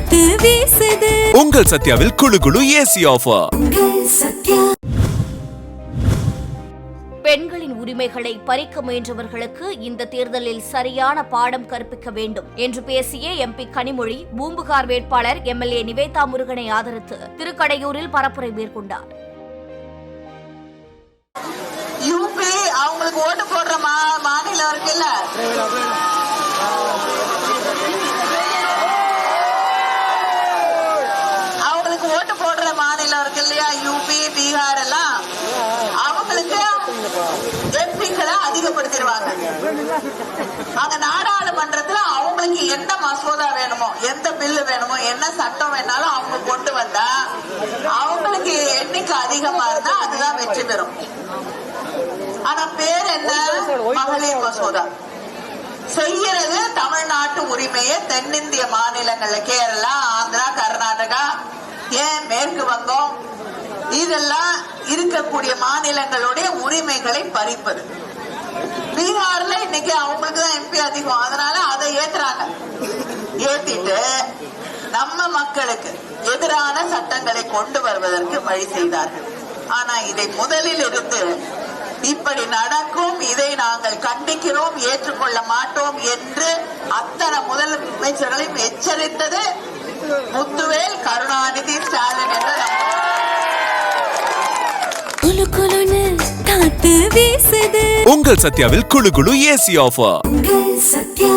காத்து வீசுது. உங்கள் சத்யாவில் குளு குளு ஏசி ஆஃபர். பெண்களின் உரிமைகளை பறிக்க முயன்றவர்களுக்கு இந்த தேர்தலில் சரியான பாடம் கற்பிக்க வேண்டும் என்று பேசிய எம்பி கனிமொழி பூம்புகார் வேட்பாளர் எம்எல்ஏ நிவேதா முருகனை ஆதரித்து திருக்கடையூரில் பரப்புரை மேற்கொண்டார். யூபி அவங்களுக்கு ஓட்டு போடுற மாநிலம் இருக்குல்ல, அவங்களுக்கு ஓட்டு போடுற மாநிலம் இருக்கு இல்லையா, யூபி பீகார் எல்லாம், அவங்களுக்கு எம்பிக்களை அதிகப்படுத்திடுவாங்க. அங்க நாடாளுமன்றத்துல அவங்களுக்கு என்ன மசோதா வேணுமோ, எந்த பில்லு வேணுமோ, என்ன சட்டம் வேணாலும் அவங்க கொண்டு வந்தா அவங்களுக்கு எண்ணிக்கை அதிகமா இருந்தா அதுதான் வெற்றி பெறும். ஆனா பேர் என்ன, மகளிர் மசோதா. செய்யறது தமிழ்நாட்டு உரிமையை தென்னிந்திய மாநிலங்கள்ல கேரளா, ஆந்திரா, கர்நாடகா, ஏன் மேற்கு வங்கம் இதெல்லாம் இருக்கக்கூடிய மாநிலங்களுடைய உரிமைகளை பறிப்பது. பீகார்ல இன்னைக்கு அவங்களுக்கு தான் எம்பி அதிகம், அதனால அதை ஏத்துறாங்க. ஏத்திட்டு நம்ம மக்களுக்கு எதிரான சட்டங்களை கொண்டு வருவதற்கு வழி செய்தார்கள். ஆனா இதை முதலில் இருந்து இப்படி நடக்கும், இதை நாங்கள் கண்டிக்கிறோம், ஏற்றுக்கொள்ள மாட்டோம் என்று அத்தனை முதலமைச்சர்களையும் எச்சரித்தது முத்துவேல், கருணாநிதி, ஸ்டாலின் என்ற காத்து வீசுது. உங்கள் சத்யாவில் குளு குளு ஏசி ஆஃபர். சத்யா.